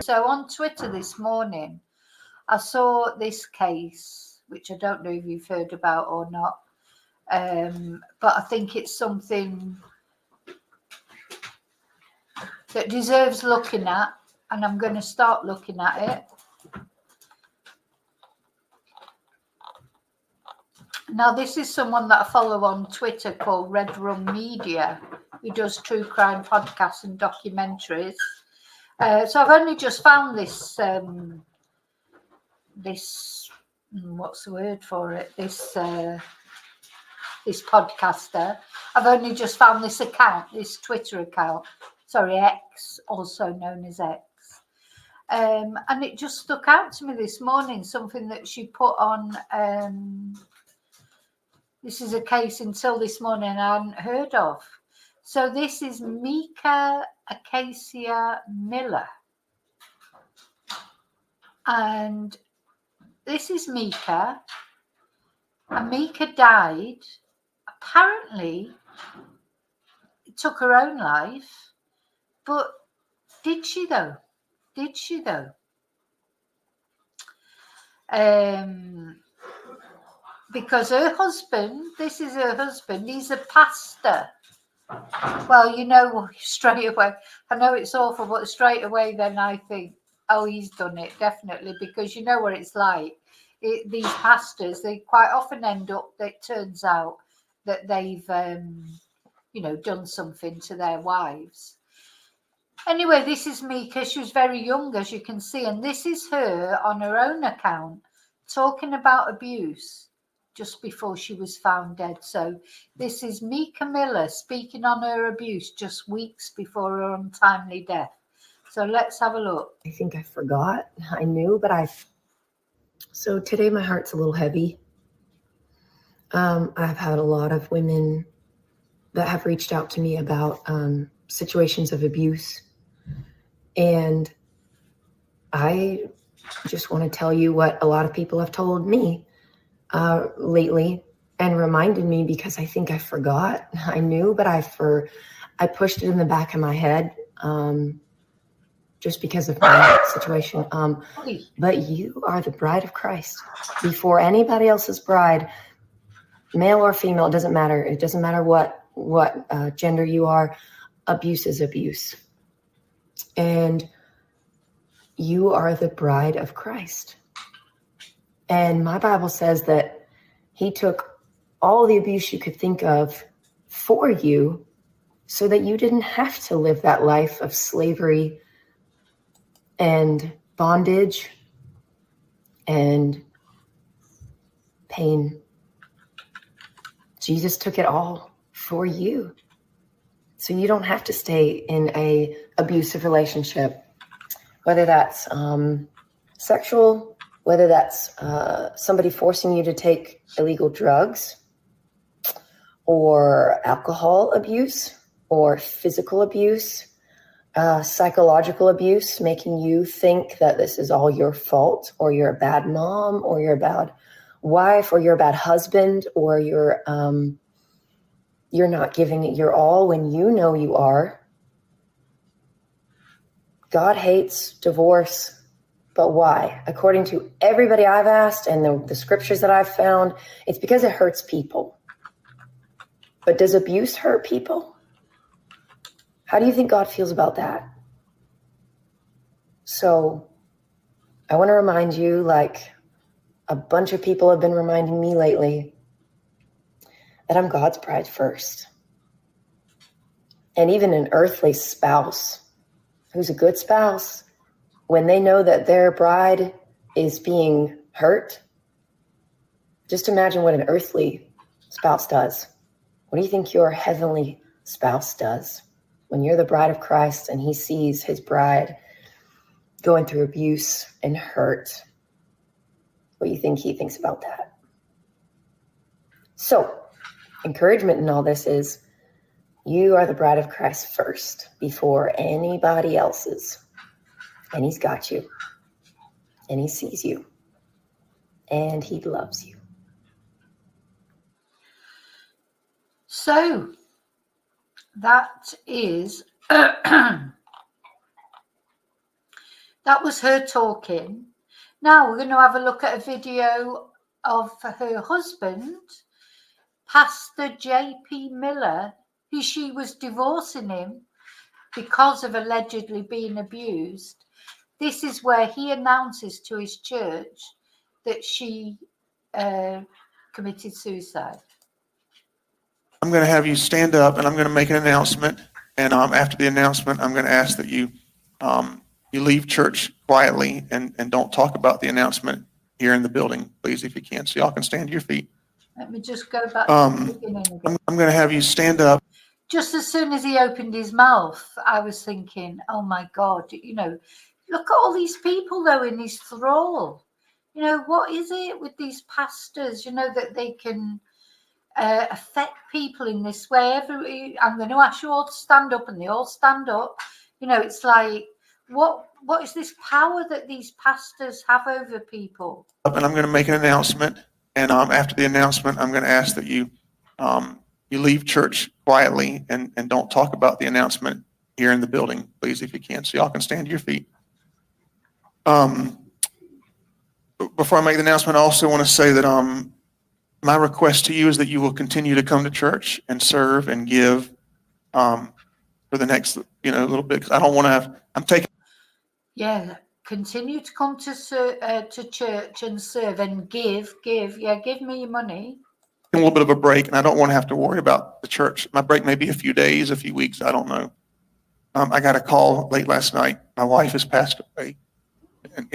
So on Twitter this morning, I saw this case, which I don't know if you've heard about or not, but I think it's something that deserves looking at, and I'm going to start looking at it. Now, this is someone that I follow on Twitter called Red Rum Media, who does true crime podcasts and documentaries. So I've only just found this, what's the word for it? This podcaster. I've only just found this account, this Twitter account. Sorry, X, also known as X. And it just stuck out to me this morning, something that she put on. This is a case until this morning I hadn't heard of. So this is Mica Miller. And this is Mica. And Mica died. Apparently, took her own life. But did she though? Did she though? Because her husband, this is her husband, he's a pastor. Well, you know, straight away, I know it's awful, but straight away then I think, oh, he's done it, definitely, because you know what it's like. These pastors, they quite often end up, it turns out that they've, done something to their wives. Anyway, this is Mica. She was very young, as you can see, and this is her on her own account talking about abuse just before she was found dead. So this is Mica Miller speaking on her abuse just weeks before her untimely death. So let's have a look. I think I forgot. I knew, but so today my heart's a little heavy. I've had a lot of women that have reached out to me about situations of abuse. And I just want to tell you what a lot of people have told me lately and reminded me, because I think I forgot. I knew, but I pushed it in the back of my head just because of my situation. But you are the bride of Christ. Before anybody else's bride, male or female, it doesn't matter. It doesn't matter what gender you are. Abuse is abuse. And you are the bride of Christ. And my Bible says that he took all the abuse you could think of for you so that you didn't have to live that life of slavery and bondage and pain. Jesus took it all for you. So you don't have to stay in a abusive relationship, whether that's sexual, whether that's somebody forcing you to take illegal drugs or alcohol abuse or physical abuse, psychological abuse, making you think that this is all your fault, or you're a bad mom, or you're a bad wife, or you're a bad husband, or you're not giving it your all when you know you are. God hates divorce. But why? According to everybody I've asked and the scriptures that I've found, it's because it hurts people. But does abuse hurt people? How do you think God feels about that? So I want to remind you, like a bunch of people have been reminding me lately, that I'm God's bride first. And even an earthly spouse who's a good spouse, when they know that their bride is being hurt, just imagine what an earthly spouse does. What do you think your heavenly spouse does when you're the bride of Christ and he sees his bride going through abuse and hurt? What do you think he thinks about that? So, encouragement in all this is you are the bride of Christ first before anybody else's. And he's got you. And he sees you. And he loves you. So that is that That was her talking. Now we're going to have a look at a video of her husband, Pastor J.P. Miller, who she was divorcing him because of allegedly being abused. This is where he announces to his church that she committed suicide. I'm going to have you stand up and I'm going to make an announcement. And after the announcement, I'm going to ask that you leave church quietly and don't talk about the announcement here in the building, please, if you can. So y'all can stand to your feet. Let me just go back to the beginning again. I'm going to have you stand up. Just as soon as he opened his mouth, I was thinking, oh my God, look at all these people though in his thrall. What is it with these pastors, that they can affect people in this way? I'm going to ask you all to stand up, and they all stand up. It's like, what is this power that these pastors have over people? And I'm going to make an announcement. And after the announcement, I'm going to ask that you leave church quietly and don't talk about the announcement here in the building, please, if you can. So y'all can stand to your feet. Before I make the announcement, I also want to say that my request to you is that you will continue to come to church and serve and give for the next little bit, because I don't want to have. I'm taking. Yeah, continue to come to church and serve and give. Yeah, give me your money. A little bit of a break, and I don't want to have to worry about the church. My break may be a few days, a few weeks. I don't know. I got a call late last night. My wife has passed away, and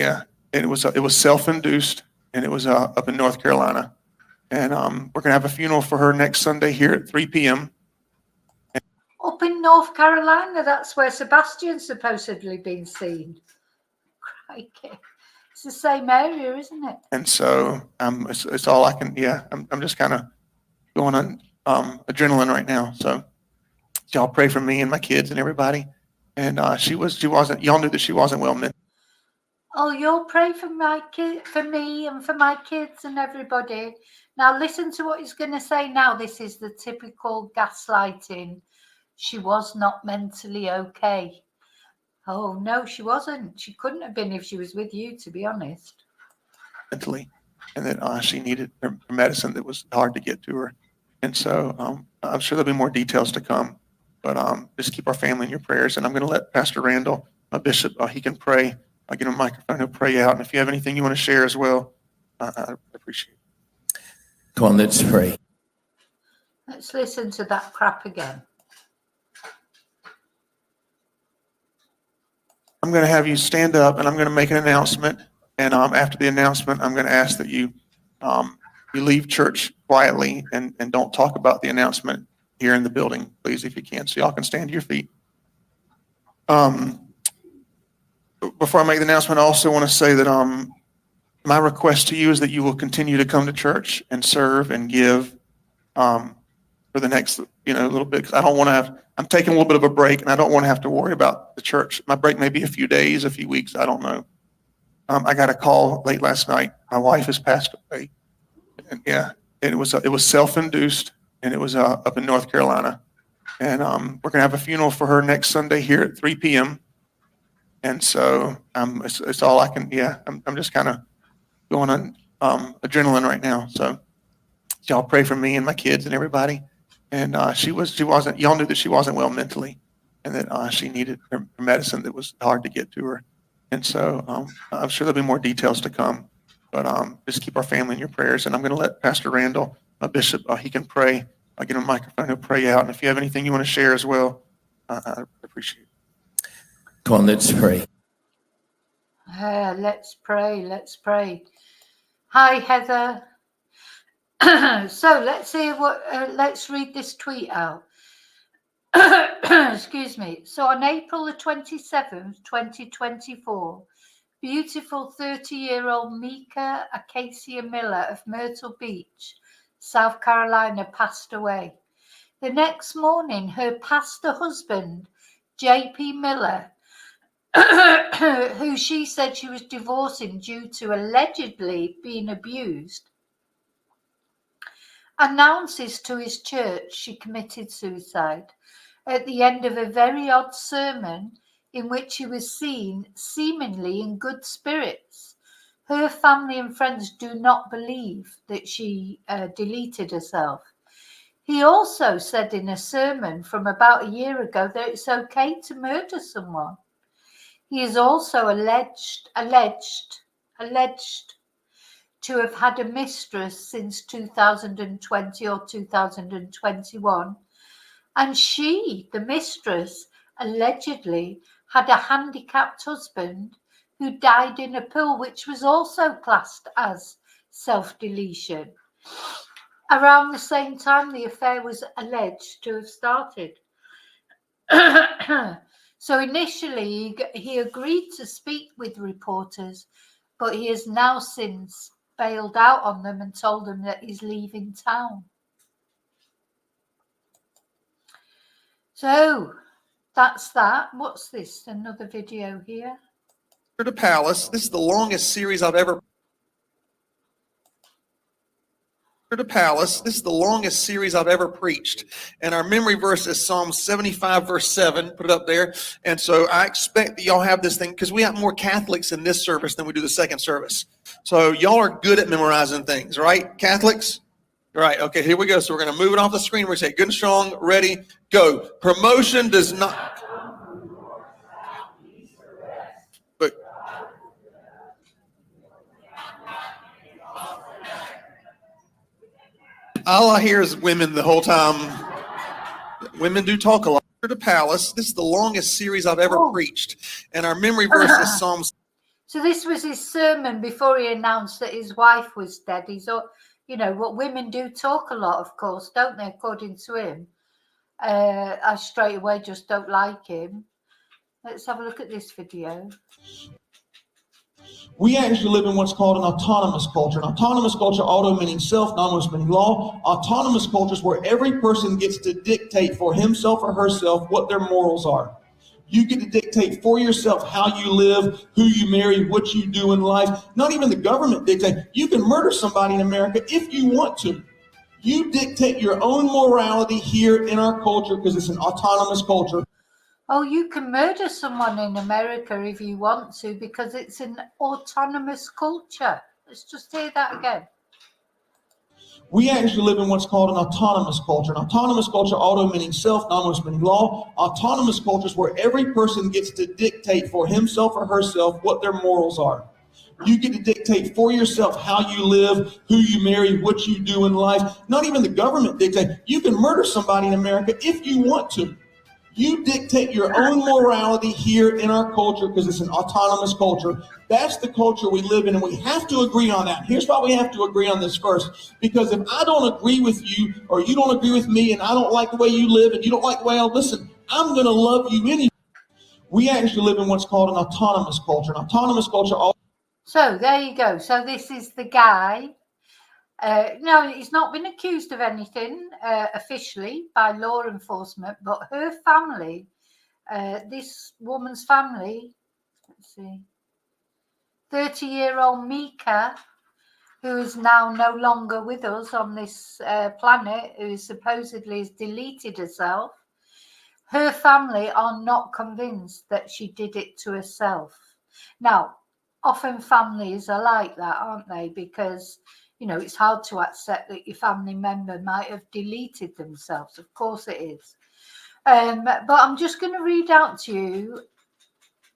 it was self-induced, and it was up in North Carolina. And we're going to have a funeral for her next Sunday here at 3 p.m. Up in North Carolina, that's where Sebastian's supposedly been seen. Crikey. It's the same area, isn't it? And so it's all I can, I'm just kind of going on adrenaline right now. So y'all pray for me and my kids and everybody. And y'all knew that she wasn't well mentally. Oh, you'll pray for for me and for my kids and everybody. Now listen to what he's going to say now. This is the typical gaslighting. She was not mentally okay. Oh, no, she wasn't. She couldn't have been if she was with you, to be honest. Mentally, and that she needed her medicine that was hard to get to her. And so I'm sure there'll be more details to come, but just keep our family in your prayers. And I'm going to let Pastor Randall, my bishop, he can pray. I'll get him a microphone, he'll pray out. And if you have anything you want to share as well, I appreciate it. Come on, let's pray. Let's listen to that crap again. I'm going to have you stand up and I'm going to make an announcement. And after the announcement, I'm going to ask that you leave church quietly and don't talk about the announcement here in the building, please, if you can. So y'all can stand to your feet. Before I make the announcement, I also want to say that my request to you is that you will continue to come to church and serve and give for the next little bit, because I don't want to have. I'm taking a little bit of a break, and I don't want to have to worry about the church. My break may be a few days, a few weeks. I don't know. I got a call late last night. My wife has passed away, and it was self-induced, and it was up in North Carolina. And we're going to have a funeral for her next Sunday here at 3 p.m. And so it's all I can. I'm just kind of going on adrenaline right now. So y'all pray for me and my kids and everybody. And she wasn't. Y'all knew that she wasn't well mentally, and that she needed her medicine that was hard to get to her. And so I'm sure there'll be more details to come, but just keep our family in your prayers. And I'm going to let Pastor Randall, my bishop, he can pray. I'll get him a microphone, he'll pray out. And if you have anything you want to share as well, I appreciate it. Come on, let's pray. Let's pray. Hi, Heather. So let's hear let's read this tweet out. Excuse me. So on April the 27th, 2024, beautiful 30-year-old Mica Miller of Myrtle Beach, South Carolina, passed away. The next morning, her pastor husband, J.P. Miller, who she said she was divorcing due to allegedly being abused, announces to his church she committed suicide. At the end of a very odd sermon, in which he was seen seemingly in good spirits. Her family and friends do not believe that she deleted herself. He also said in a sermon from about a year ago that it's okay to murder someone. He is also alleged to have had a mistress since 2020 or 2021. And she, the mistress, allegedly had a handicapped husband who died in a pool, which was also classed as self-deletion. Around the same time the affair was alleged to have started. So initially he agreed to speak with reporters, but he has now since bailed out on them and told them that he's leaving town. So that's that. What's this? Another video here. The palace. This is the longest series I've ever. The palace. This is the longest series I've ever preached, and our memory verse is Psalm 75, verse 7. Put it up there. And so I expect that y'all have this thing because we have more Catholics in this service than we do the second service. So y'all are good at memorizing things, right, Catholics? Right. Okay. Here we go. So we're going to move it off the screen. We're going to say, "Good and strong, ready, go." Promotion does not. But all I hear is women the whole time. Women do talk a lot. The palace. This is the longest series I've ever preached, and our memory verse is Psalms. So this was his sermon before he announced that his wife was dead. He's, you know, what women do talk a lot, of course, don't they? According to him, I straight away just don't like him. Let's have a look at this video. We actually live in what's called an autonomous culture. An autonomous culture, auto meaning self, nomos meaning law. Autonomous cultures where every person gets to dictate for himself or herself what their morals are. You get to dictate for yourself how you live, who you marry, what you do in life. Not even the government dictates. You can murder somebody in America if you want to. You dictate your own morality here in our culture because it's an autonomous culture. Oh, you can murder someone in America if you want to because it's an autonomous culture. Let's just hear that again. We actually live in what's called an autonomous culture. An autonomous culture, auto meaning self, nomos meaning law. Autonomous cultures where every person gets to dictate for himself or herself what their morals are. You get to dictate for yourself how you live, who you marry, what you do in life. Not even the government dictates. You can murder somebody in America if you want to. You dictate your own morality here in our culture because it's an autonomous culture. That's the culture we live in, and we have to agree on that. Here's why we have to agree on this first. Because if I don't agree with you, or you don't agree with me, and I don't like the way you live, and you don't like the way I listen, I'm going to love you anyway. We actually live in what's called an autonomous culture. An autonomous culture. So there you go. So this is the guy. No, he's not been accused of anything officially by law enforcement, but her family, this woman's family, let's see, 30-year-old Mica, who is now no longer with us on this planet, who supposedly has deleted herself, her family are not convinced that she did it to herself. Now, often families are like that, aren't they? Because you know, it's hard to accept that your family member might have deleted themselves. Of course it is. But I'm just going to read out to you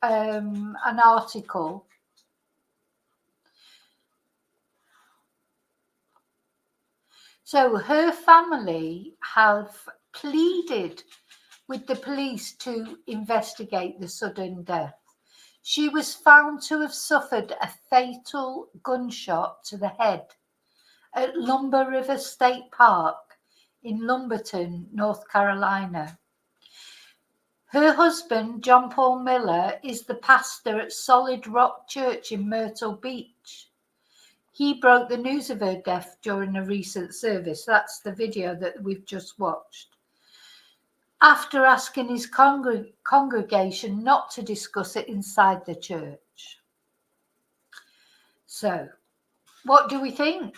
an article. So her family have pleaded with the police to investigate the sudden death. She was found to have suffered a fatal gunshot to the head at Lumber River State Park in Lumberton, North Carolina. Her husband, John Paul Miller, is the pastor at Solid Rock Church in Myrtle Beach. He broke the news of her death during a recent service. That's the video that we've just watched. After asking his congregation not to discuss it inside the church. So, what do we think?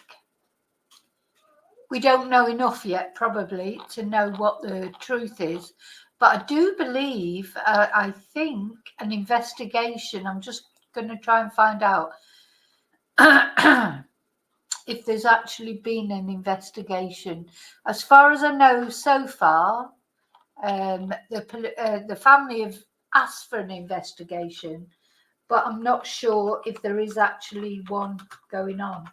We don't know enough yet, probably, to know what the truth is. But I do believe, I think an investigation, I'm just going to try and find out if there's actually been an investigation. As far as I know so far, the family have asked for an investigation, but I'm not sure if there is actually one going on.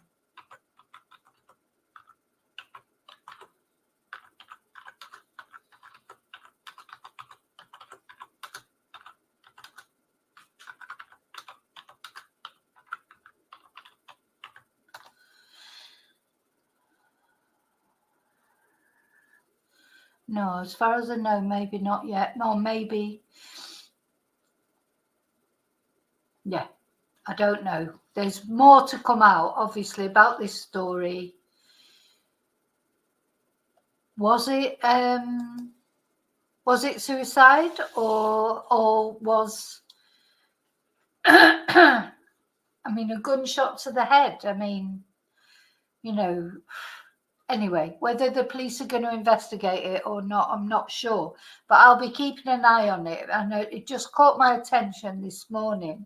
No, as far as I know, maybe not yet. Or maybe, yeah, I don't know. There's more to come out, obviously, about this story. Was it suicide or was I mean, a gunshot to the head? I mean, you know, anyway, whether the police are going to investigate it or not, I'm not sure. But I'll be keeping an eye on it. And it just caught my attention this morning.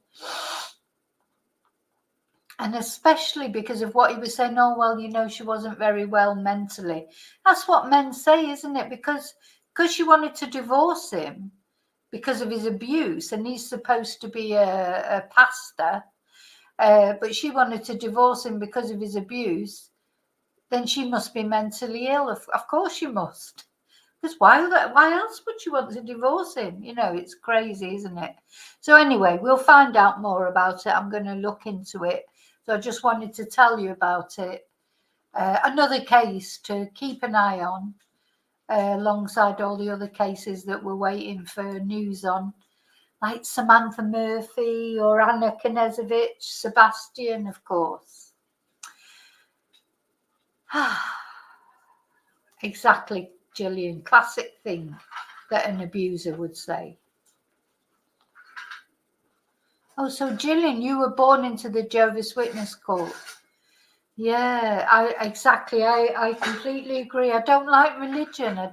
And especially because of what he was saying, oh, well, you know, she wasn't very well mentally. That's what men say, isn't it? Because she wanted to divorce him because of his abuse, and he's supposed to be a pastor, but she wanted to divorce him because of his abuse, then she must be mentally ill. Of course she must. Because why else would she want to divorce him? You know, it's crazy, isn't it? So anyway, we'll find out more about it. I'm going to look into it. So I just wanted to tell you about it. Another case to keep an eye on, alongside all the other cases that we're waiting for news on, like Samantha Murphy or Anna Knezovich, Sebastian, of course. Exactly, Gillian. Classic thing that an abuser would say. Oh, so Gillian, you were born into the Jehovah's Witness cult. Yeah, I completely agree. I don't like religion. I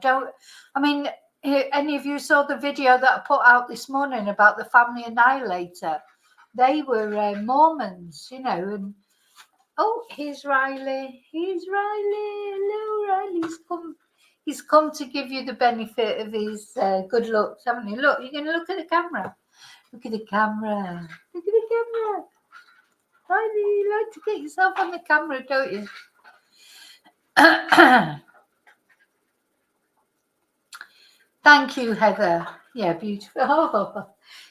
mean, any of you saw the video that I put out this morning about the family annihilator? They were Mormons, you know, and oh, here's Riley. Hello, Riley. He's come to give you the benefit of his good looks, haven't you? Look, you're going to look at the camera. Look at the camera. Look at the camera. Riley, you like to get yourself on the camera, don't you? Thank you, Heather. Yeah, beautiful. Oh,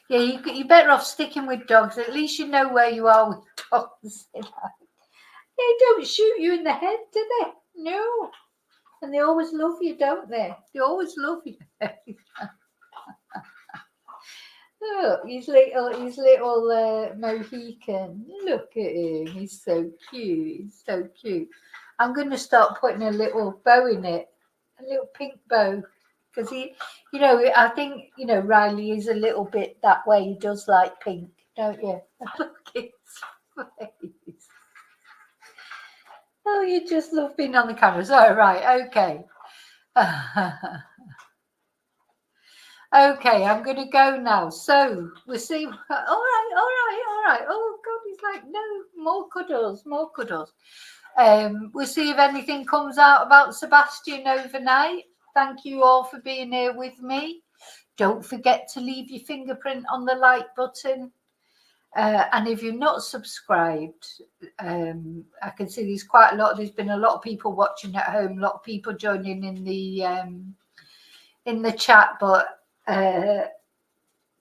yeah, you're better off sticking with dogs. At least you know where you are with dogs. You know? They don't shoot you in the head, do they? No. And they always love you, don't they? They always love you. Look, his little Mohican. Look at him. He's so cute. He's so cute. I'm going to start putting a little bow in it, a little pink bow, because he, you know, I think, you know, Riley is a little bit that way. He does like pink, don't you? Look at his face. Oh, you just love being on the cameras. All right, okay. Okay, I'm going to go now. So we'll see. All right. Oh, God, he's like, no, more cuddles. We'll see if anything comes out about Sebastian overnight. Thank you all for being here with me. Don't forget to leave your fingerprint on the like button. And if you're not subscribed, I can see there's been a lot of people watching at home, a lot of people joining in the chat, but a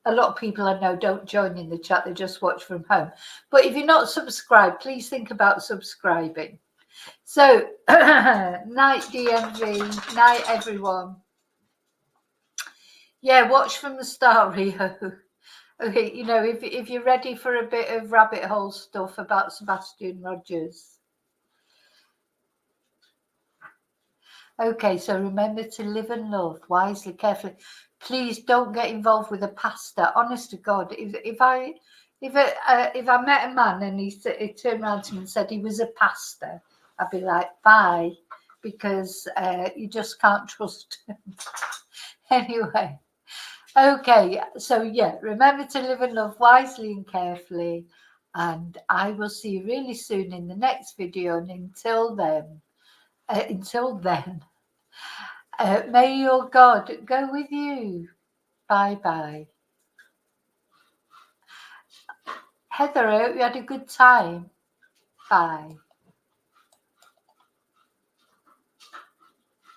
lot of people I know don't join in the chat, they just watch from home. But if you're not subscribed, please think about subscribing. So night DMV, night everyone. Yeah, watch from the start, Rio. Okay, you know, if you're ready for a bit of rabbit hole stuff about Sebastian Rogers. Okay, so remember to live and love wisely, carefully. Please don't get involved with a pastor. Honest to God, if I met a man and he turned around to me and said he was a pastor, I'd be like, bye, because you just can't trust him. Anyway, Okay, so yeah, remember to live and love wisely and carefully. And I will see you really soon in the next video. And until then, may your God go with you. Bye-bye. Heather, I hope you had a good time. Bye.